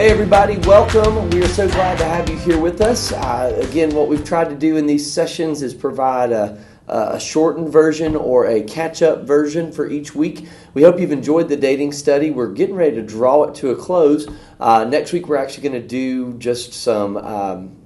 Hey everybody, welcome. We are so glad to have you here with us. Again, what we've tried to do in these sessions is provide a shortened version or a catch-up version for each week. We hope you've enjoyed the dating study. We're getting ready to draw it to a close. Next week we're actually going to do just some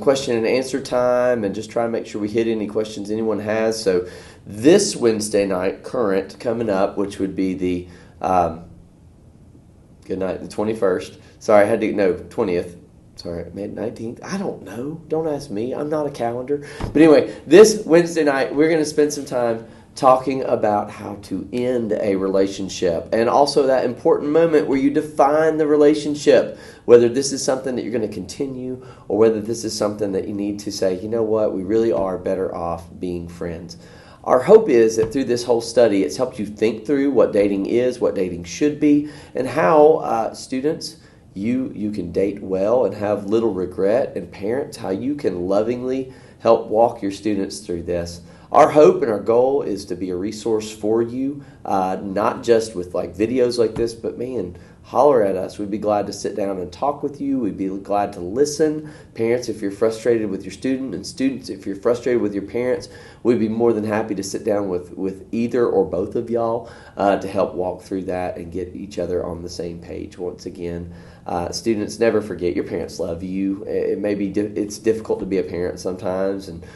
question and answer time and just try to make sure we hit any questions anyone has. So this Wednesday night, current, coming up, which would be the good night, the 21st. Sorry, 20th. Sorry, maybe 19th. I don't know. Don't ask me. I'm not a calendar. But anyway, this Wednesday night, we're going to spend some time talking about how to end a relationship and also that important moment where you define the relationship, whether this is something that you're going to continue or whether this is something that you need to say, you know what, we really are better off being friends. Our hope is that through this whole study, it's helped you think through what dating is, what dating should be, and how students, you can date well and have little regret, and parents, how you can lovingly help walk your students through this. Our hope and our goal is to be a resource for you, not just with like videos like this, but man, holler at us. We'd be glad to sit down and talk with you. We'd be glad to listen. Parents, if you're frustrated with your student, and students, if you're frustrated with your parents, we'd be more than happy to sit down with either or both of y'all to help walk through that and get each other on the same page once again. Students, never forget your parents love you. It may be it's difficult to be a parent sometimes, and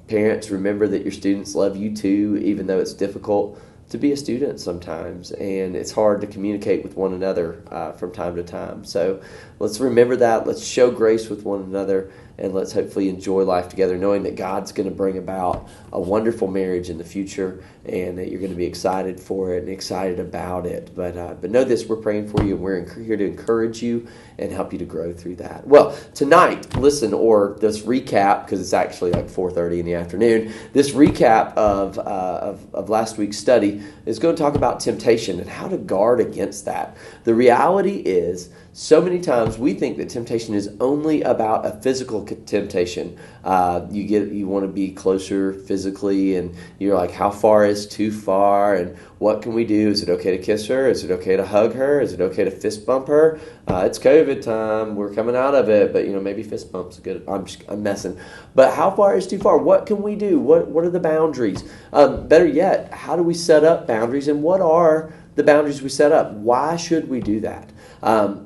parents, remember that your students love you too, even though it's difficult to be a student sometimes, and it's hard to communicate with one another from time to time. So let's remember that. Let's show grace with one another, and let's hopefully enjoy life together, knowing that God's going to bring about a wonderful marriage in the future, and that you're going to be excited for it and excited about it. But know this, we're praying for you, and we're here to encourage you and help you to grow through that. Well, tonight, listen, or this recap, because it's actually like 4:30 in the afternoon, this recap of last week's study is going to talk about temptation and how to guard against that. The reality is, so many times we think that temptation is only about a physical temptation. You want to be closer physically, and you're like, how far is too far, and what can we do? Is it okay to kiss her? Is it okay to hug her? Is it okay to fist bump her? It's COVID time. We're coming out of it, but maybe fist bumps are good. I'm messing. But how far is too far? What can we do? What are the boundaries? Better yet, how do we set up boundaries, and what are the boundaries we set up? Why should we do that?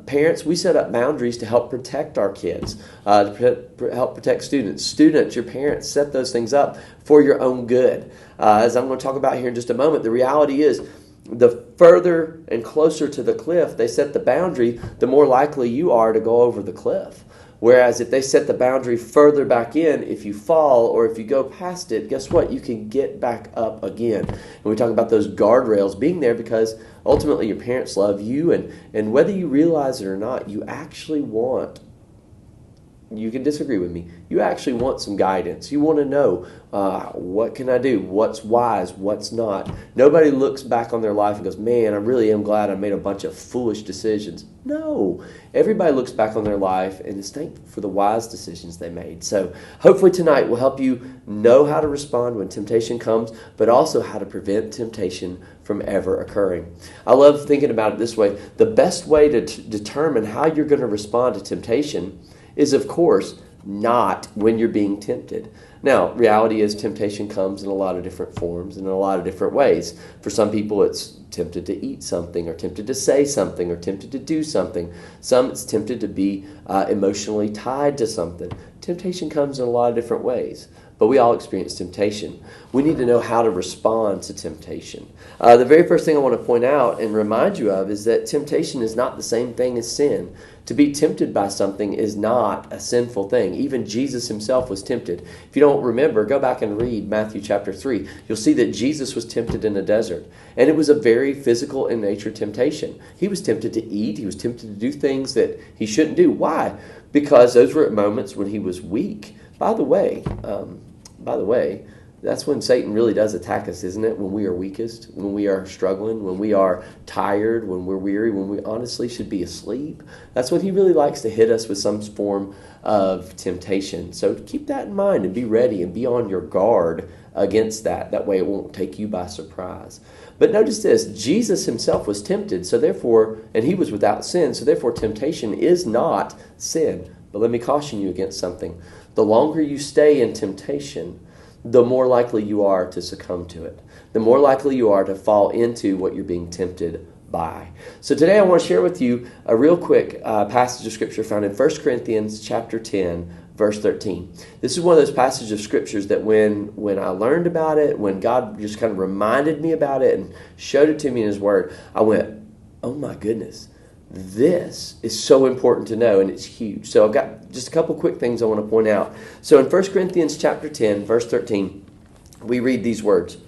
Parents, we set up boundaries to help protect our kids, to help protect students. Students, your parents set those things up for your own good. As I'm going to talk about here in just a moment, the reality is the further and closer to the cliff they set the boundary, the more likely you are to go over the cliff. Whereas if they set the boundary further back in, if you fall or if you go past it, guess what? You can get back up again. And we talk about those guardrails being there because ultimately your parents love you, and whether you realize it or not, you actually want, you can disagree with me, you actually want some guidance. You want to know, what can I do? What's wise? What's not? Nobody looks back on their life and goes, man, I really am glad I made a bunch of foolish decisions. No. Everybody looks back on their life and is thankful for the wise decisions they made. So hopefully tonight will help you know how to respond when temptation comes, but also how to prevent temptation from ever occurring. I love thinking about it this way. The best way to determine how you're going to respond to temptation is, of course, not when you're being tempted. Now, reality is temptation comes in a lot of different forms and in a lot of different ways. For some people, it's tempted to eat something or tempted to say something or tempted to do something. Some, it's tempted to be emotionally tied to something. Temptation comes in a lot of different ways, but we all experience temptation. We need to know how to respond to temptation. The very first thing I want to point out and remind you of is that temptation is not the same thing as sin. To be tempted by something is not a sinful thing. Even Jesus himself was tempted. If you don't remember, go back and read Matthew chapter 3. You'll see that Jesus was tempted in the desert. And it was a very physical in nature temptation. He was tempted to eat. He was tempted to do things that he shouldn't do. Why? Because those were at moments when he was weak. By the way, That's when Satan really does attack us, isn't it? When we are weakest, when we are struggling, when we are tired, when we're weary, when we honestly should be asleep. That's when he really likes to hit us with some form of temptation. So keep that in mind and be ready and be on your guard against that. That way it won't take you by surprise. But notice this, Jesus himself was tempted, so therefore, and he was without sin, so therefore temptation is not sin. But let me caution you against something. The longer you stay in temptation, the more likely you are to succumb to it. The more likely you are to fall into what you're being tempted by. So today I want to share with you a real quick passage of Scripture found in 1 Corinthians chapter 10, verse 13. This is one of those passages of Scriptures that when I learned about it, when God just kind of reminded me about it and showed it to me in His Word, I went, oh my goodness, this is so important to know, and it's huge. So I've got just a couple quick things I want to point out. So in 1 Corinthians chapter 10, verse 13, we read these words.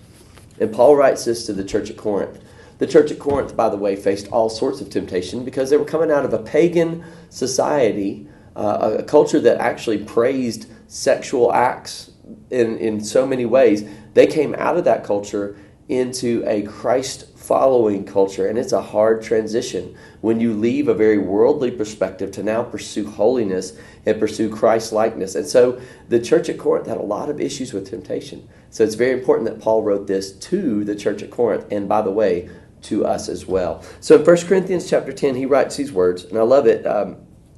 And Paul writes this to the church at Corinth. The church at Corinth, by the way, faced all sorts of temptation because they were coming out of a pagan society, a culture that actually praised sexual acts in so many ways. They came out of that culture into a Christ-following culture, and it's a hard transition when you leave a very worldly perspective to now pursue holiness and pursue Christ-likeness. And so the church at Corinth had a lot of issues with temptation. So it's very important that Paul wrote this to the church at Corinth, and by the way, to us as well. So in 1 Corinthians chapter 10, he writes these words, and I love it.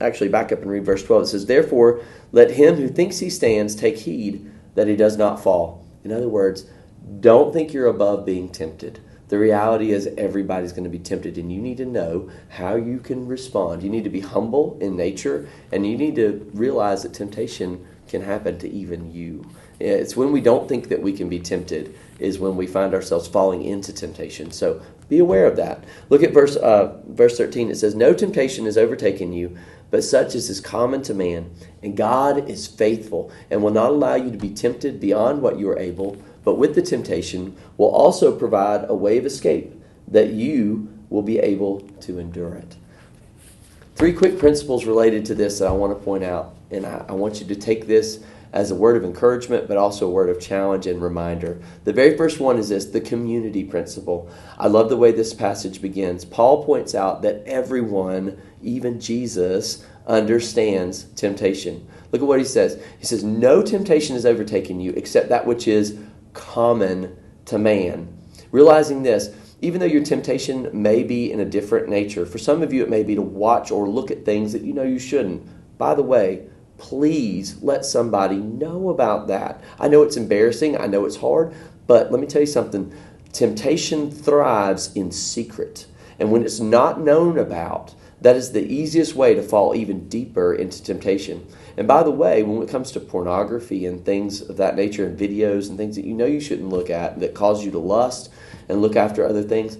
Actually, back up and read verse 12. It says, "Therefore, let him who thinks he stands take heed that he does not fall." In other words, don't think you're above being tempted. The reality is everybody's going to be tempted, and you need to know how you can respond. You need to be humble in nature, and you need to realize that temptation can happen to even you. It's when we don't think that we can be tempted is when we find ourselves falling into temptation. So be aware of that. Look at verse 13. It says, "No temptation has overtaken you, but such as is common to man. And God is faithful and will not allow you to be tempted beyond what you are able, but with the temptation will also provide a way of escape that you will be able to endure it." Three quick principles related to this that I want to point out. And I want you to take this as a word of encouragement, but also a word of challenge and reminder. The very first one is this, the community principle. I love the way this passage begins. Paul points out that everyone, even Jesus, understands temptation. Look at what he says. He says, "No temptation has overtaken you except that which is common to man." Realizing this, even though your temptation may be in a different nature, for some of you it may be to watch or look at things that you know you shouldn't. By the way, please let somebody know about that. I know it's embarrassing. I know it's hard. But let me tell you something. Temptation thrives in secret. And when it's not known about, that is the easiest way to fall even deeper into temptation. And by the way, when it comes to pornography and things of that nature and videos and things that you know you shouldn't look at that cause you to lust and look after other things,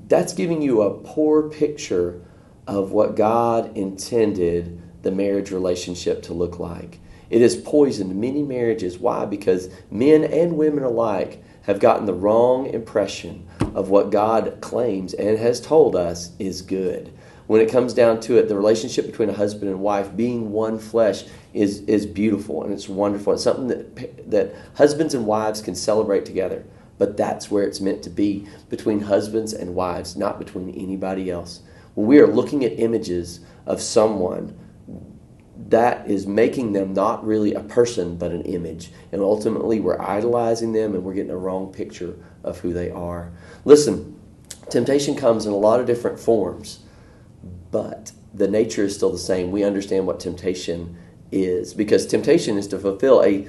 that's giving you a poor picture of what God intended the marriage relationship to look like. It has poisoned many marriages. Why? Because men and women alike have gotten the wrong impression of what God claims and has told us is good. When it comes down to it, the relationship between a husband and wife being one flesh is beautiful and it's wonderful. It's something that husbands and wives can celebrate together. But that's where it's meant to be, between husbands and wives, not between anybody else. When we are looking at images of someone, that is making them not really a person, but an image. And ultimately, we're idolizing them and we're getting a wrong picture of who they are. Listen, temptation comes in a lot of different forms, but the nature is still the same. We understand what temptation is, because temptation is to fulfill a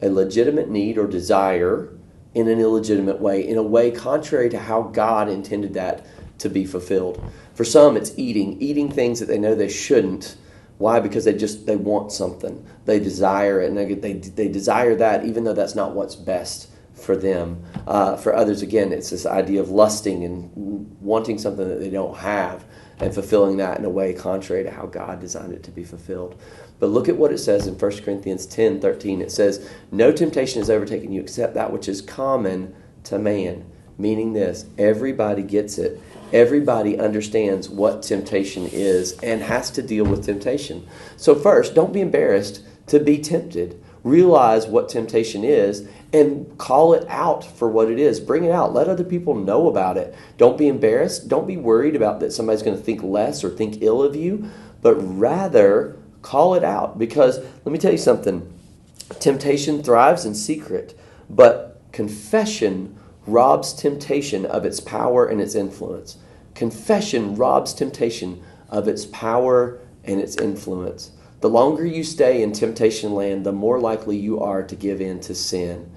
legitimate need or desire in an illegitimate way, in a way contrary to how God intended that to be fulfilled. For some, it's eating things that they know they shouldn't. Why? Because they want something. They desire it, and they desire that even though that's not what's best for them. For others, again, it's this idea of lusting and wanting something that they don't have and fulfilling that in a way contrary to how God designed it to be fulfilled. But look at what it says in 1 Corinthians 10:13. It says, "No temptation has overtaken you except that which is common to man." Meaning this, everybody gets it. Everybody understands what temptation is and has to deal with temptation. So first, don't be embarrassed to be tempted. Realize what temptation is and call it out for what it is. Bring it out. Let other people know about it. Don't be embarrassed. Don't be worried about that somebody's going to think less or think ill of you, but rather call it out. Because let me tell you something. Temptation thrives in secret, but confession robs temptation of its power and its influence. Confession robs temptation of its power and its influence. The longer you stay in temptation land, the more likely you are to give in to sin.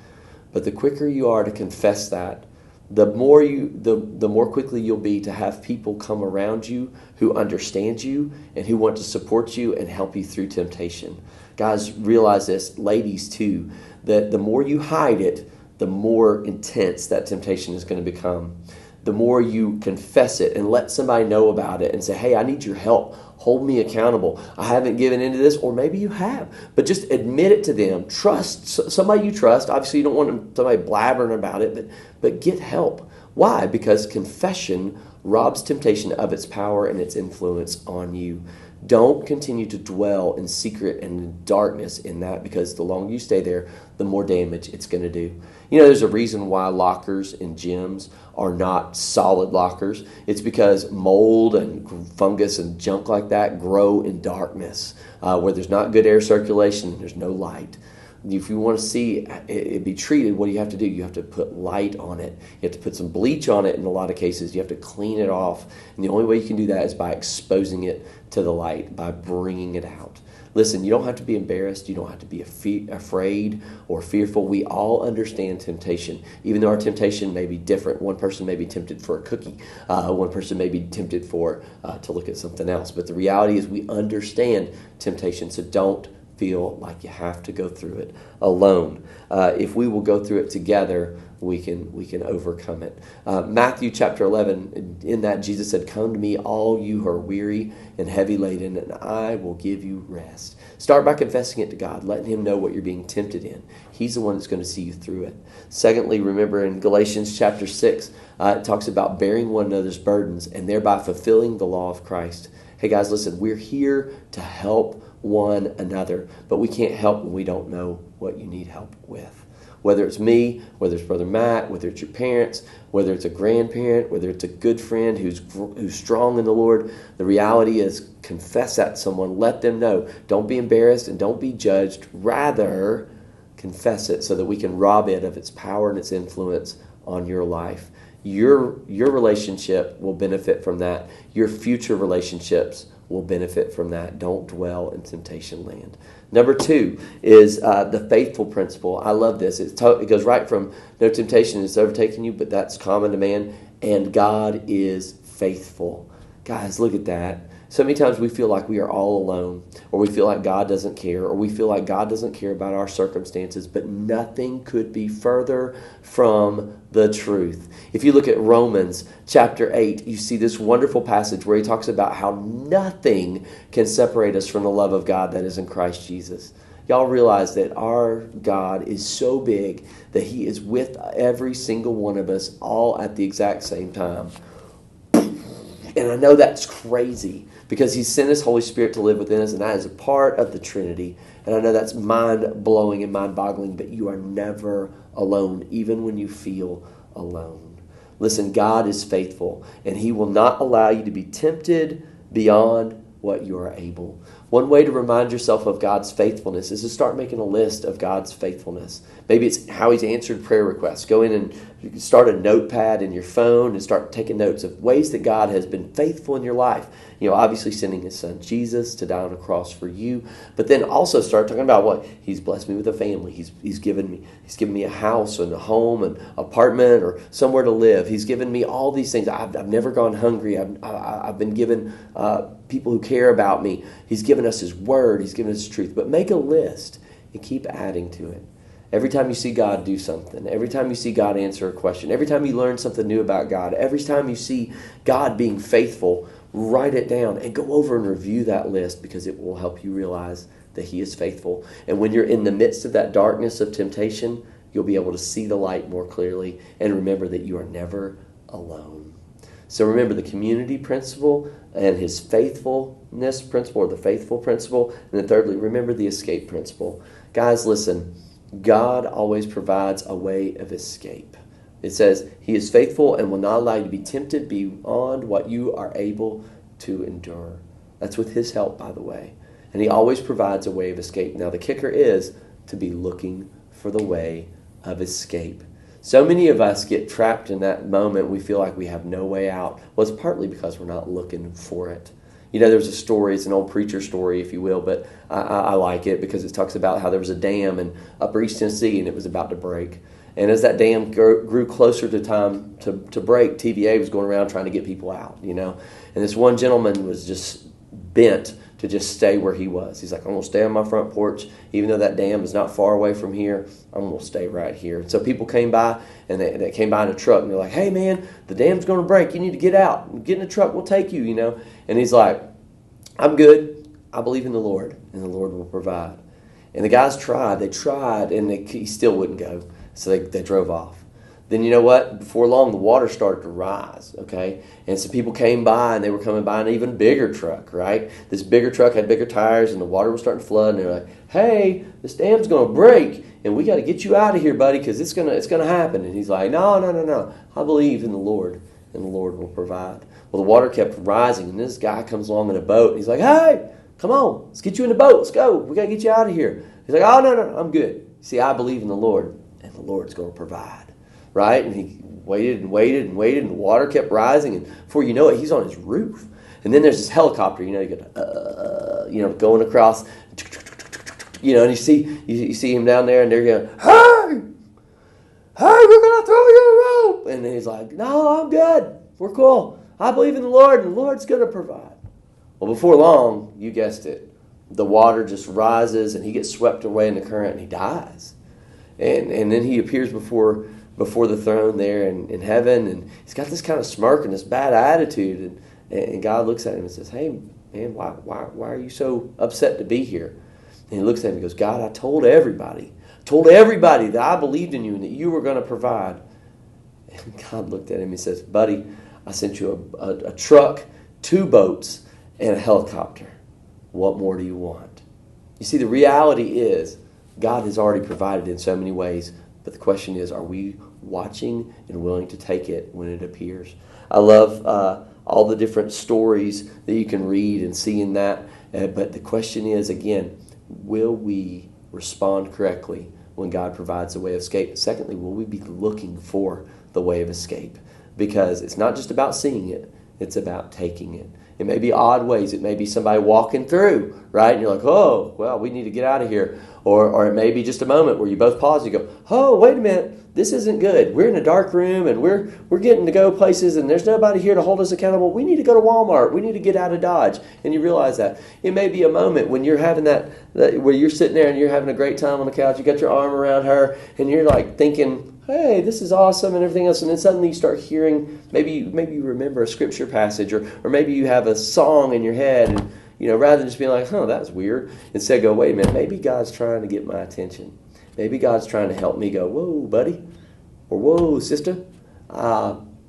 But the quicker you are to confess that, the more quickly you'll be to have people come around you who understand you and who want to support you and help you through temptation. Guys, realize this, ladies too, that the more you hide it, the more intense that temptation is going to become. The more you confess it and let somebody know about it and say, hey, I need your help. Hold me accountable. I haven't given into this, or maybe you have. But just admit it to them. Trust somebody you trust. Obviously, you don't want somebody blabbering about it, but get help. Why? Because confession robs temptation of its power and its influence on you. Don't continue to dwell in secret and in darkness in that, because the longer you stay there, the more damage it's going to do. You know, there's a reason why lockers in gyms are not solid lockers. It's because mold and fungus and junk like that grow in darkness, where there's not good air circulation and there's no light. If you want to see it be treated, what do you have to do? You have to put light on it. You have to put some bleach on it in a lot of cases. You have to clean it off. And the only way you can do that is by exposing it to the light, by bringing it out. Listen, you don't have to be embarrassed. You don't have to be afraid or fearful. We all understand temptation, even though our temptation may be different. One person may be tempted for a cookie. One person may be tempted to look at something else. But the reality is we understand temptation, so don't feel like you have to go through it alone. If we will go through it together, we can overcome it. Matthew chapter 11, in that Jesus said, come to me, all you who are weary and heavy laden, and I will give you rest. Start by confessing it to God, letting him know what you're being tempted in. He's the one that's going to see you through it. Secondly, remember in Galatians chapter 6, it talks about bearing one another's burdens and thereby fulfilling the law of Christ. Hey guys, listen, we're here to help one another, but we can't help when we don't know what you need help with. Whether it's me, whether it's Brother Matt, whether it's your parents, whether it's a grandparent, whether it's a good friend who's strong in the Lord, the reality is confess that to someone. Let them know. Don't be embarrassed and don't be judged. Rather, confess it so that we can rob it of its power and its influence on your life. Your relationship will benefit from that. Your future relationships will benefit from that. Don't dwell in temptation land. Number 2 is the faithful principle. I love this. It goes right from no temptation is overtaking you, but that's common to man, and God is faithful. Guys, look at that. So many times we feel like we are all alone, or we feel like God doesn't care, or we feel like God doesn't care about our circumstances, but nothing could be further from the truth. If you look at Romans chapter 8, you see this wonderful passage where he talks about how nothing can separate us from the love of God that is in Christ Jesus. Y'all realize that our God is so big that he is with every single one of us all at the exact same time. And I know that's crazy because he sent his Holy Spirit to live within us, and that is a part of the Trinity. And I know that's mind-blowing and mind-boggling, but you are never alone, even when you feel alone. Listen, God is faithful, and he will not allow you to be tempted beyond what you are able. One way to remind yourself of God's faithfulness is to start making a list of God's faithfulness. Maybe it's how he's answered prayer requests. Go in and you can start a notepad in your phone and start taking notes of ways that God has been faithful in your life. You know, obviously sending his son Jesus to die on a cross for you, but then also start talking about what he's blessed me with a family. He's given me a house and a home and apartment or somewhere to live. He's given me all these things. I've never gone hungry. I've been given people who care about me. He's given us his word. He's given us his truth. But make a list and keep adding to it. Every time you see God do something, every time you see God answer a question, every time you learn something new about God, every time you see God being faithful, write it down and go over and review that list, because it will help you realize that he is faithful. And when you're in the midst of that darkness of temptation, you'll be able to see the light more clearly and remember that you are never alone. So remember the community principle and his faithfulness principle, or the faithful principle. And then thirdly, remember the escape principle. Guys, listen, God always provides a way of escape. It says, he is faithful and will not allow you to be tempted beyond what you are able to endure. That's with his help, by the way. And he always provides a way of escape. Now, the kicker is to be looking for the way of escape. So many of us get trapped in that moment. We feel like we have no way out. Well, it's partly because we're not looking for it. You know, there's a story, it's an old preacher story, if you will, but I like it because it talks about how there was a dam in Upper East Tennessee and it was about to break. And as that dam grew closer to time to break, TVA was going around trying to get people out, you know. And this one gentleman was just bent to just stay where he was. He's like, I'm going to stay on my front porch. Even though that dam is not far away from here, I'm going to stay right here. And so people came by, and they came by in a truck, and they're like, hey, man, the dam's going to break. You need to get out. Get in the truck. We'll take you, you know. And he's like, I'm good. I believe in the Lord, and the Lord will provide. And the guys tried. They tried, and he still wouldn't go. So they drove off. Then you know what? Before long, the water started to rise, okay? And so people came by, and they were coming by an even bigger truck, right? This bigger truck had bigger tires, and the water was starting to flood, and they're like, hey, this dam's going to break, and we got to get you out of here, buddy, because it's gonna happen. And he's like, no. I believe in the Lord, and the Lord will provide. Well, the water kept rising, and this guy comes along in a boat, and he's like, hey, come on, let's get you in the boat. Let's go. We got to get you out of here. He's like, oh, no, I'm good. See, I believe in the Lord, and the Lord's going to provide. Right? And he waited, and the water kept rising, and before you know it, he's on his roof. And then there's this helicopter, you know, going across, you know, and you see him down there, and they're going, hey, we're going to throw you a rope. And he's like, no, I'm good. We're cool. I believe in the Lord, and the Lord's going to provide. Well, before long, you guessed it, the water just rises, and he gets swept away in the current, and he dies. And then he appears before the throne there in heaven, and he's got this kind of smirk and this bad attitude, and God looks at him and says, hey, man, why are you so upset to be here? And he looks at him and goes, God, I told everybody that I believed in you and that you were going to provide. And God looked at him and says, buddy, I sent you a truck, 2 boats, and a helicopter. What more do you want? You see, the reality is God has already provided in so many ways. But the question is, are we watching and willing to take it when it appears? I love all the different stories that you can read and see in that. But the question is, again, will we respond correctly when God provides a way of escape? Secondly, will we be looking for the way of escape? Because it's not just about seeing it, it's about taking it. It may be odd ways. It may be somebody walking through, right? And you're like, oh, well, we need to get out of here. Or it may be just a moment where you both pause and you go, oh, wait a minute, this isn't good. We're in a dark room and we're getting to go places and there's nobody here to hold us accountable. We need to go to Walmart. We need to get out of Dodge. And you realize that. It may be a moment when you're having that where you're sitting there and you're having a great time on the couch. You got your arm around her and you're like thinking, hey, this is awesome and everything else. And then suddenly you start hearing, maybe you remember a scripture passage or maybe you have a song in your head and, you know, rather than just being like, that was weird, instead go, wait a minute, maybe God's trying to get my attention. Maybe God's trying to help me go, whoa, buddy, or whoa, sister,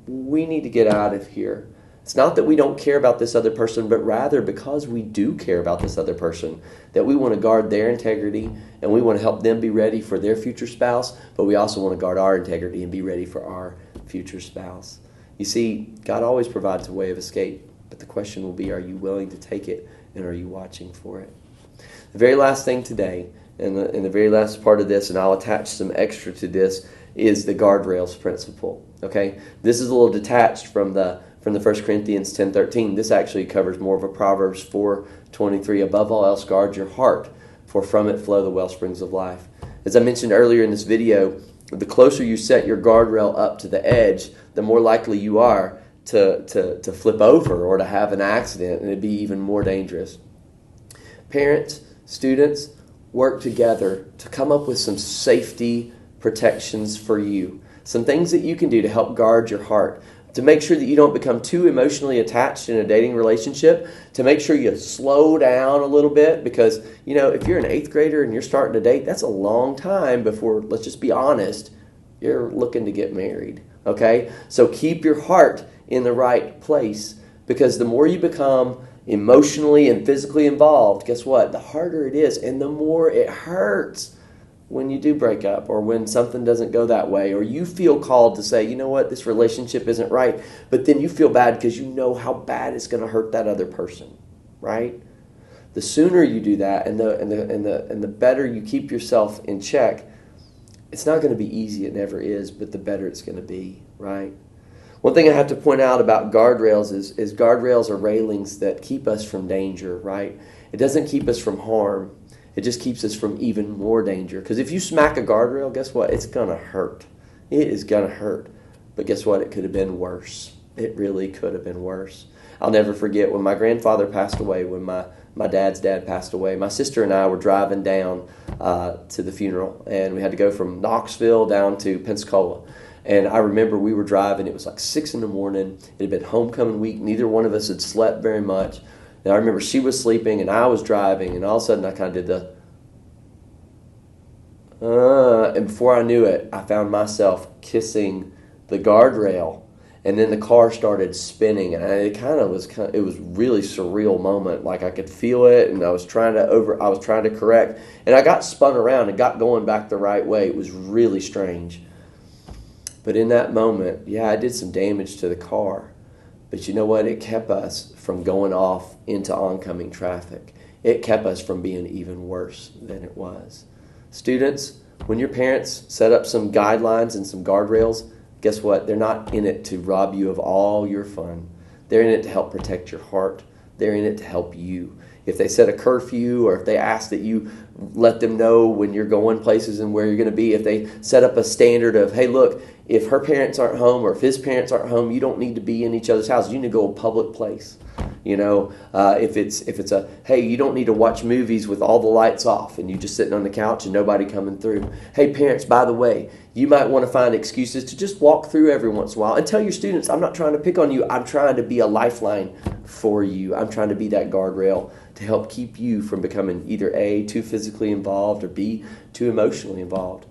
we need to get out of here. It's not that we don't care about this other person, but rather because we do care about this other person, that we want to guard their integrity and we want to help them be ready for their future spouse, but we also want to guard our integrity and be ready for our future spouse. You see, God always provides a way of escape, but the question will be, are you willing to take it and are you watching for it? The very last thing today, and the very last part of this, and I'll attach some extra to this, is the guardrails principle. Okay, this is a little detached from the 1 Corinthians 10:13. This actually covers more of a Proverbs 4:23. Above all else, guard your heart, for from it flow the well springs of life. As I mentioned earlier in this video, the closer you set your guardrail up to the edge, the more likely you are to flip over or to have an accident, and it'd be even more dangerous. Parents, students, work together to come up with some safety protections for you. Some things that you can do to help guard your heart, to make sure that you don't become too emotionally attached in a dating relationship, to make sure you slow down a little bit, because, you know, if you're an 8th grader and you're starting to date, that's a long time before, let's just be honest, you're looking to get married. Okay? So keep your heart in the right place, because the more you become emotionally and physically involved, guess what? The harder it is, and the more it hurts when you do break up, or when something doesn't go that way, or you feel called to say, you know what, this relationship isn't right, but then you feel bad because you know how bad it's going to hurt that other person, right? The sooner you do that, and the better you keep yourself in check, it's not going to be easy. It never is, but the better it's going to be, right? One thing I have to point out about guardrails is guardrails are railings that keep us from danger, right? It doesn't keep us from harm. It just keeps us from even more danger. Because if you smack a guardrail, guess what? It's going to hurt. It is going to hurt. But guess what? It could have been worse. It really could have been worse. I'll never forget when my grandfather passed away, when my dad's dad passed away. My sister and I were driving down to the funeral, and we had to go from Knoxville down to Pensacola. And I remember we were driving. It was like 6 in the morning. It had been homecoming week. Neither one of us had slept very much. And I remember she was sleeping and I was driving, and all of a sudden I kind of did and before I knew it, I found myself kissing the guardrail, and then the car started spinning, and it was really surreal moment. Like I could feel it, and I was trying to correct, and I got spun around and got going back the right way. It was really strange. But in that moment, yeah, I did some damage to the car. But you know what? It kept us from going off into oncoming traffic. It kept us from being even worse than it was. Students, when your parents set up some guidelines and some guardrails, guess what? They're not in it to rob you of all your fun. They're in it to help protect your heart. They're in it to help you. If they set a curfew, or if they ask that you let them know when you're going places and where you're going to be, if they set up a standard of, hey, look, if her parents aren't home or if his parents aren't home, you don't need to be in each other's houses. You need to go to a public place. You know, if it's a, hey, you don't need to watch movies with all the lights off and you just sitting on the couch and nobody coming through. Hey, parents, by the way, you might want to find excuses to just walk through every once in a while and tell your students, I'm not trying to pick on you. I'm trying to be a lifeline for you. I'm trying to be that guardrail to help keep you from becoming either A, too physically involved, or B, too emotionally involved.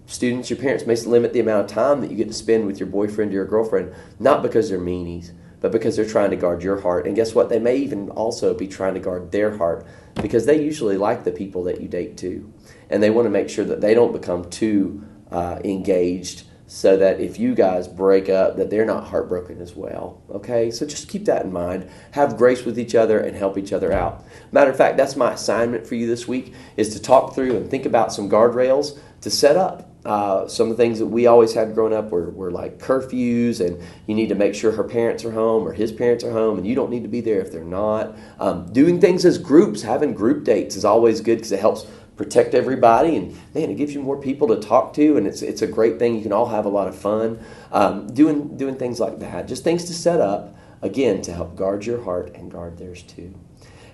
Students, your parents may limit the amount of time that you get to spend with your boyfriend or your girlfriend, not because they're meanies, but because they're trying to guard your heart. And guess what? They may even also be trying to guard their heart, because they usually like the people that you date too. And they want to make sure that they don't become too engaged, so that if you guys break up, that they're not heartbroken as well. Okay? So just keep that in mind. Have grace with each other and help each other out. Matter of fact, that's my assignment for you this week, is to talk through and think about some guardrails to set up. Some of the things that we always had growing up were like curfews, and you need to make sure her parents are home or his parents are home, and you don't need to be there if they're not. Doing things as groups, having group dates is always good, because it helps protect everybody, and man, it gives you more people to talk to, and it's a great thing. You can all have a lot of fun doing things like that. Just things to set up, again, to help guard your heart and guard theirs too.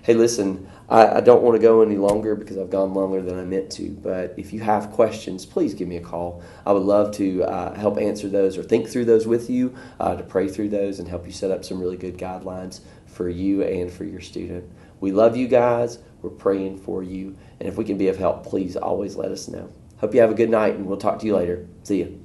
Hey, listen, I don't want to go any longer because I've gone longer than I meant to, but if you have questions, please give me a call. I would love to help answer those or think through those with you, to pray through those and help you set up some really good guidelines for you and for your student. We love you guys. We're praying for you. And if we can be of help, please always let us know. Hope you have a good night, and we'll talk to you later. See you.